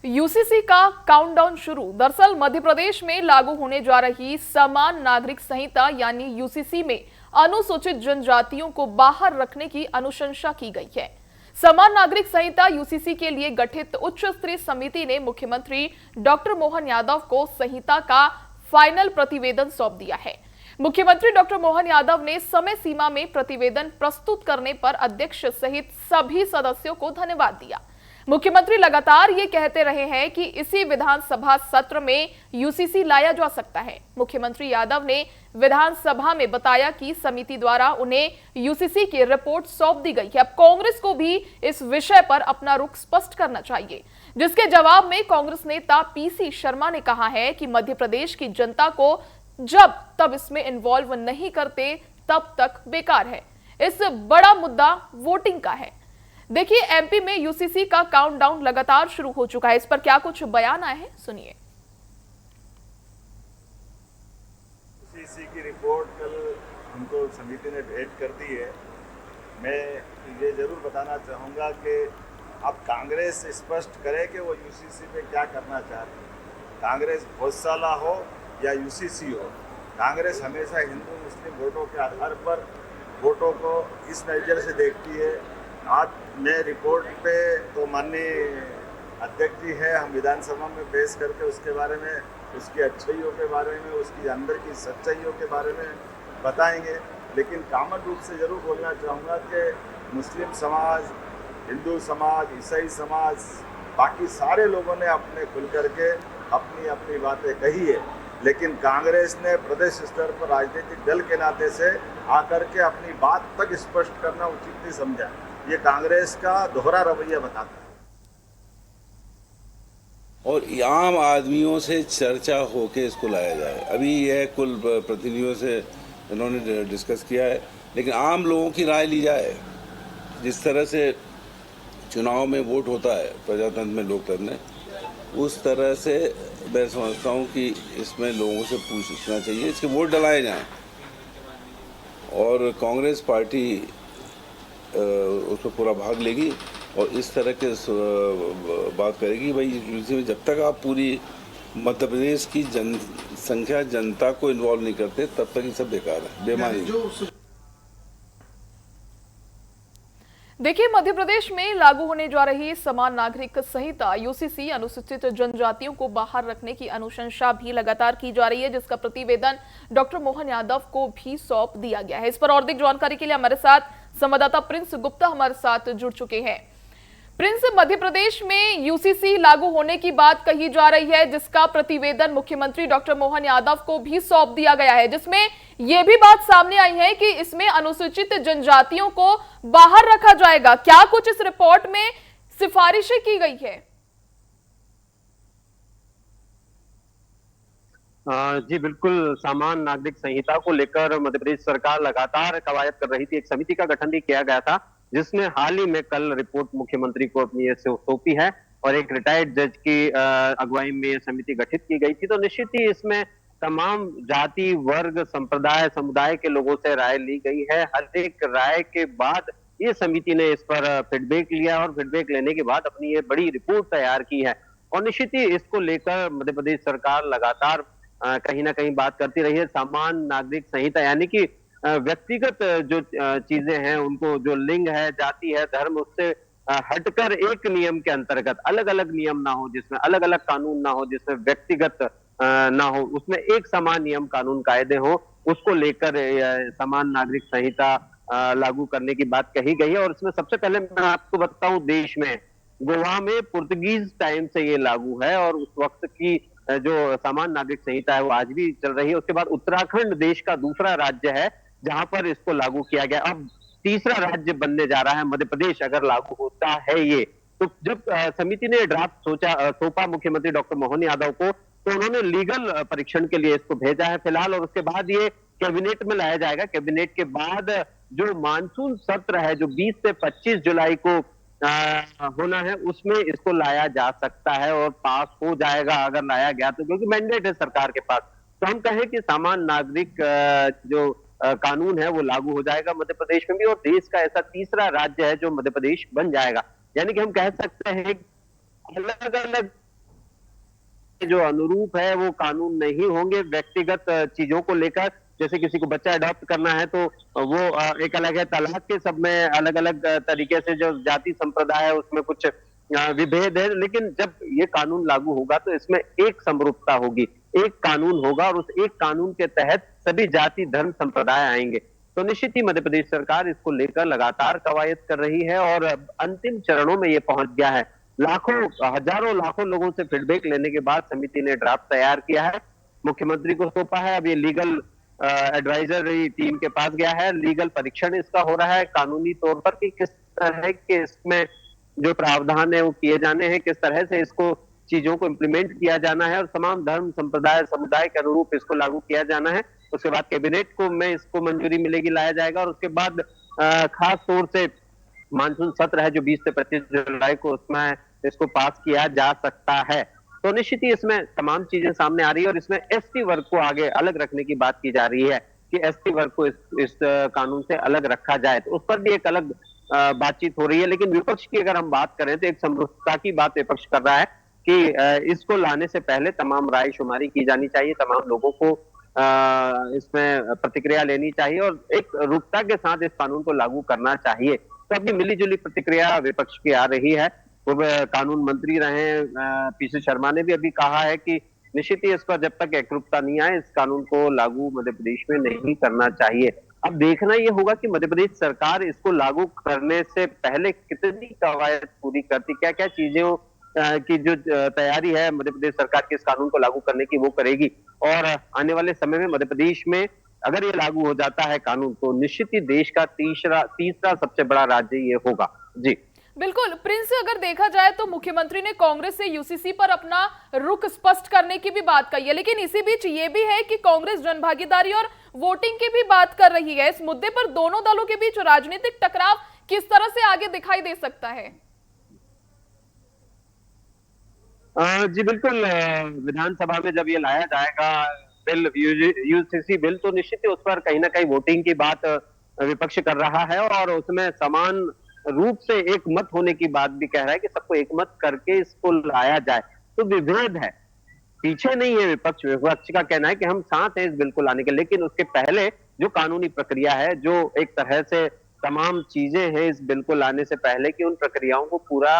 UCC का countdown शुरू। दरअसल मध्य प्रदेश में लागू होने जा रही समान नागरिक संहिता यानी यूसीसी में अनुसूचित जनजातियों को बाहर रखने की अनुशंसा की गई है। समान नागरिक संहिता यूसीसी के लिए गठित उच्च स्तरीय समिति ने मुख्यमंत्री डॉक्टर मोहन यादव को संहिता का फाइनल प्रतिवेदन सौंप दिया है। मुख्यमंत्री डॉक्टर मोहन यादव ने समय सीमा में प्रतिवेदन प्रस्तुत करने पर अध्यक्ष सहित सभी सदस्यों को धन्यवाद दिया। मुख्यमंत्री लगातार ये कहते रहे हैं कि इसी विधानसभा सत्र में यूसीसी लाया जा सकता है। मुख्यमंत्री यादव ने विधानसभा में बताया कि समिति द्वारा उन्हें यूसीसी की रिपोर्ट सौंप दी गई है। अब कांग्रेस को भी इस विषय पर अपना रुख स्पष्ट करना चाहिए, जिसके जवाब में कांग्रेस नेता पीसी शर्मा ने कहा है कि मध्य प्रदेश की जनता को जब तब इसमें इन्वॉल्व नहीं करते तब तक बेकार है। इस बड़ा मुद्दा वोटिंग का है। देखिए, एमपी में यूसीसी का काउंटडाउन लगातार शुरू हो चुका है। इस पर क्या कुछ बयान आए हैं, सुनिए। यूसीसी की रिपोर्ट कल उनको समिति ने भेंट कर दी है। मैं ये जरूर बताना चाहूँगा कि अब कांग्रेस स्पष्ट करे कि वो यूसीसी पे क्या करना चाहती है। कांग्रेस गौशाला हो या यूसीसी हो, कांग्रेस हमेशा हिंदू मुस्लिम वोटों के आधार पर वोटों को इस नज़र से देखती है। आज मैं रिपोर्ट पे तो माननीय अध्यक्ष जी है, हम विधानसभा में पेश करके उसके बारे में, उसकी अच्छाइयों के बारे में, उसकी अंदर की सच्चाइयों के बारे में बताएंगे। लेकिन कॉमन रूप से ज़रूर बोलना चाहूँगा कि मुस्लिम समाज, हिंदू समाज, ईसाई समाज, बाकी सारे लोगों ने अपने खुल करके अपनी अपनी बातें कही है। लेकिन कांग्रेस ने प्रदेश स्तर पर राजनीतिक दल के नाते से आकर के अपनी बात तक स्पष्ट करना उचित नहीं समझा। ये कांग्रेस का दोहरा रवैया बताता है। और आम आदमियों से चर्चा होके इसको लाया जाए। अभी यह कुल प्रतिनिधियों से इन्होंने डिस्कस किया है, लेकिन आम लोगों की राय ली जाए। जिस तरह से चुनाव में वोट होता है प्रजातंत्र में, लोकतंत्र में, उस तरह से मैं समझता हूँ कि इसमें लोगों से पूछना चाहिए, इसके वोट डलाए जाएं। और कांग्रेस पार्टी उसमें पूरा भाग लेगी और इस तरह के बात करेगी, भाई यूसीसी में जब तक आप पूरी मध्य प्रदेश की जनसंख्या, जनता को इन्वॉल्व नहीं करते तब तक ये सब बेकार है, बेमानी। देखिए, मध्य प्रदेश में लागू होने जा रही समान नागरिक संहिता यूसीसी अनुसूचित जनजातियों को बाहर रखने की अनुशंसा भी लगातार की जा रही है, जिसका प्रतिवेदन डॉक्टर मोहन यादव को भी सौंप दिया गया है। इस पर और अधिक जानकारी के लिए हमारे साथ संवाददाता प्रिंस गुप्ता हमारे साथ जुड़ चुके हैं। प्रिंस, मध्य प्रदेश में यूसीसी लागू होने की बात कही जा रही है, जिसका प्रतिवेदन मुख्यमंत्री डॉक्टर मोहन यादव को भी सौंप दिया गया है, जिसमें यह भी बात सामने आई है कि इसमें अनुसूचित जनजातियों को बाहर रखा जाएगा। क्या कुछ इस रिपोर्ट में सिफारिशें की गई है? जी बिल्कुल, समान नागरिक संहिता को लेकर मध्य प्रदेश सरकार लगातार कवायद कर रही थी। एक समिति का गठन भी किया गया था, जिसने हाल ही में कल रिपोर्ट मुख्यमंत्री को अपनी ये सौंपी है और एक रिटायर्ड जज की अगुवाई में ये समिति गठित की गई थी। तो निश्चित ही इसमें तमाम जाति, वर्ग, संप्रदाय, समुदाय के लोगों से राय ली गई है। हर एक राय के बाद ये समिति ने इस पर फीडबैक लिया और फीडबैक लेने के बाद अपनी ये बड़ी रिपोर्ट तैयार की है। और निश्चित ही इसको लेकर मध्य प्रदेश सरकार लगातार कहीं ना कहीं बात करती रही है। समान नागरिक संहिता यानी कि व्यक्तिगत जो चीजें हैं, उनको जो लिंग है, जाति है, धर्म, उससे हटकर एक नियम के अंतर्गत अलग अलग नियम ना हो, जिसमें अलग अलग कानून ना हो, जिसमें व्यक्तिगत ना हो, उसमें एक समान नियम कानून कायदे हो, उसको लेकर समान नागरिक संहिता लागू करने की बात कही गई है। और इसमें सबसे पहले मैं आपको बताऊं, देश में गोवा में पुर्तगीज टाइम से ये लागू है और उस वक्त की जो समान नागरिक संहिता है वो आज भी चल रही है। उसके बाद उत्तराखंड देश का दूसरा राज्य है जहां पर इसको लागू किया गया। अब तीसरा राज्य बनने जा रहा है मध्य प्रदेश, अगर लागू होता है ये। तो जब समिति ने ड्राफ्ट सौंपा मुख्यमंत्री डॉक्टर मोहन यादव को, तो उन्होंने लीगल परीक्षण के लिए इसको भेजा है फिलहाल, और उसके बाद ये कैबिनेट में लाया जाएगा। कैबिनेट के बाद जो मानसून सत्र है, जो 20 से 25 जुलाई को होना है, उसमें इसको लाया जा सकता है और पास हो जाएगा अगर लाया गया तो, क्योंकि मैंडेट है सरकार के पास। तो हम कहें कि समान नागरिक जो कानून है वो लागू हो जाएगा मध्य प्रदेश में भी, और देश का ऐसा तीसरा राज्य है जो मध्य प्रदेश बन जाएगा। यानी कि हम कह सकते हैं अलग अलग जो अनुरूप है वो कानून नहीं होंगे। व्यक्तिगत चीजों को लेकर, जैसे किसी को बच्चा अडॉप्ट करना है तो वो एक अलग है। तलाक के सब में अलग अलग तरीके से जो जाति संप्रदाय है उसमें कुछ विभेद है, लेकिन जब ये कानून लागू होगा तो इसमें एक समरूपता होगी, एक कानून होगा और उस एक कानून के तहत सभी जाति धर्म संप्रदाय आएंगे। तो निश्चित ही मध्य प्रदेश सरकार इसको लेकर लगातार कवायद कर रही है और अंतिम चरणों में ये पहुंच गया है। लाखों हजारों लाखों लोगों से फीडबैक लेने के बाद समिति ने ड्राफ्ट तैयार किया है, मुख्यमंत्री को सौंपा है। अब ये लीगल एडवाइजरी टीम के पास गया है, लीगल परीक्षण इसका हो रहा है कानूनी तौर पर कि किस तरह के इसमें जो प्रावधान है वो किए जाने हैं, किस तरह से इसको चीजों को इम्प्लीमेंट किया जाना है और तमाम धर्म संप्रदाय समुदाय के अनुरूप इसको लागू किया जाना है। उसके बाद कैबिनेट को में इसको मंजूरी मिलेगी, लाया जाएगा और उसके बाद खास तौर से मानसून सत्र है जो 20 से 25 जुलाई को, उसमें इसको पास किया जा सकता है। तो निश्चित ही इसमें तमाम चीजें सामने आ रही है और इसमें एसटी वर्ग को आगे अलग रखने की बात की जा रही है कि एसटी वर्ग को इस कानून से अलग रखा जाए, तो उस पर भी एक अलग बातचीत हो रही है। लेकिन विपक्ष की अगर हम बात करें तो एक समरूपता की बात विपक्ष कर रहा है कि इसको लाने से पहले तमाम राय शुमारी की जानी चाहिए, तमाम लोगों को इसमें प्रतिक्रिया लेनी चाहिए और एक रूपता के साथ इस कानून को लागू करना चाहिए। तो अभी मिलीजुली प्रतिक्रिया विपक्ष की आ रही है। पूर्व कानून मंत्री रहे पीसी शर्मा ने भी अभी कहा है कि निश्चित ही इस पर जब तक एकरूपता नहीं आए इस कानून को लागू मध्य प्रदेश में नहीं करना चाहिए। अब देखना यह होगा कि मध्य प्रदेश सरकार इसको लागू करने से पहले कितनी कवायद पूरी करती, क्या क्या चीजों की जो तैयारी है मध्य प्रदेश सरकार की इस कानून को लागू करने की वो करेगी। और आने वाले समय में मध्य प्रदेश में अगर ये लागू हो जाता है कानून तो निश्चित ही देश का तीसरा सबसे बड़ा राज्य ये होगा। जी बिल्कुल प्रिंस, अगर देखा जाए तो मुख्यमंत्री ने कांग्रेस से यूसीसी पर अपना रुख स्पष्ट करने की भी बात कही है, लेकिन इसी बीच ये भी है कि कांग्रेस जनभागीदारी और वोटिंग की भी बात कर रही है। इस मुद्दे पर दोनों दलों के बीच राजनीतिक टकराव किस तरह से आगे दिखाई दे सकता है? जी बिल्कुल, विधानसभा में जब ये लाया जाएगा बिल, यूसीसी बिल, तो निश्चित ही उस पर कहीं ना कहीं वोटिंग की बात विपक्ष कर रहा है और उसमें समान रूप से एक मत होने की बात भी कह रहा है कि सबको एक मत करके इसको लाया जाए। तो विभेद है, पीछे नहीं है विपक्ष। विपक्ष का कहना है कि हम साथ हैं इस बिल को लाने के, लेकिन उसके पहले जो कानूनी प्रक्रिया है, जो एक तरह से तमाम चीजें हैं इस बिल को लाने से पहले कि उन प्रक्रियाओं को पूरा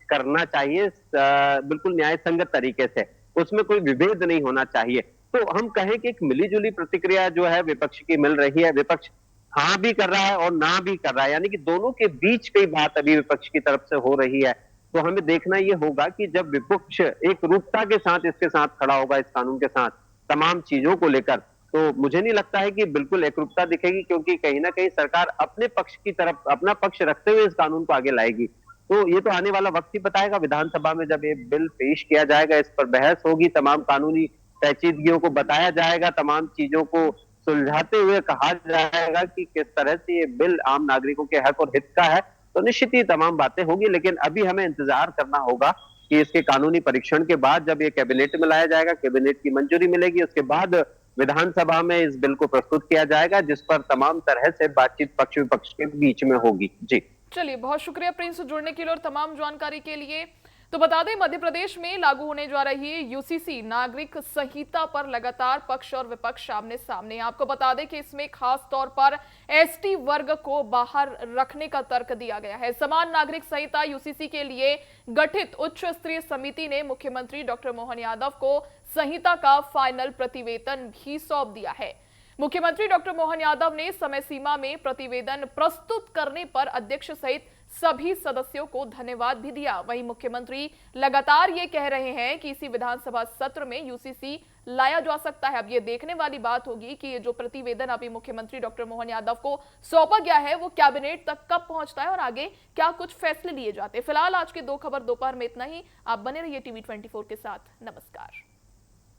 करना चाहिए बिल्कुल न्याय संगत तरीके से, उसमें कोई विभेद नहीं होना चाहिए। तो हम कहें कि एक मिलीजुली प्रतिक्रिया जो है विपक्ष की मिल रही है, विपक्ष हाँ भी कर रहा है और ना भी कर रहा है, यानी कि दोनों के बीच कई बात अभी विपक्ष की तरफ से हो रही है। तो हमें देखना यह होगा कि जब विपक्ष एक रूपता के साथ इसके साथ खड़ा होगा, इस कानून के साथ तमाम चीजों को लेकर, तो मुझे नहीं लगता है कि बिल्कुल एकरूपता दिखेगी, क्योंकि कहीं ना कहीं सरकार अपने पक्ष की तरफ अपना पक्ष रखते हुए इस कानून को आगे लाएगी। तो ये तो आने वाला वक्त ही बताएगा। विधानसभा में जब ये बिल पेश किया जाएगा, इस पर बहस होगी, तमाम कानूनी पेचीदगियों को बताया जाएगा, तमाम चीजों को सुलझाते हुए कहा जाएगा कि किस तरह से ये बिल आम नागरिकों के हक और हित का है। तो निश्चित ही तमाम बातें होगी, लेकिन अभी हमें इंतजार करना होगा कि इसके कानूनी परीक्षण के बाद जब ये कैबिनेट में लाया जाएगा, कैबिनेट की मंजूरी मिलेगी, उसके बाद विधानसभा में इस बिल को प्रस्तुत किया जाएगा, जिस पर तमाम तरह से बातचीत पक्ष विपक्ष के बीच में होगी। जी चलिए, बहुत शुक्रिया प्रिंस जुड़ने के लिए और तमाम जानकारी के लिए। तो बता दें, मध्य प्रदेश में लागू होने जा रही यूसीसी नागरिक संहिता पर लगातार पक्ष और विपक्ष आमने सामने। आपको बता दें कि इसमें खास तौर पर एसटी वर्ग को बाहर रखने का तर्क दिया गया है। समान नागरिक संहिता यूसीसी के लिए गठित उच्च स्तरीय समिति ने मुख्यमंत्री डॉक्टर मोहन यादव को संहिता का फाइनल प्रतिवेदन भी सौंप दिया है। मुख्यमंत्री डॉक्टर मोहन यादव ने समय सीमा में प्रतिवेदन प्रस्तुत करने पर अध्यक्ष सहित सभी सदस्यों को धन्यवाद भी दिया। वहीं मुख्यमंत्री लगातार ये कह रहे हैं कि इसी विधानसभा सत्र में यूसीसी लाया जा सकता है। अब ये देखने वाली बात होगी कि ये जो प्रतिवेदन अभी मुख्यमंत्री डॉक्टर मोहन यादव को सौंपा गया है वो कैबिनेट तक कब पहुंचता है और आगे क्या कुछ फैसले लिए जाते हैं। फिलहाल आज की 2 खबर दोपहर में इतना ही। आप बने रहिए टीवी 24 के साथ। नमस्कार।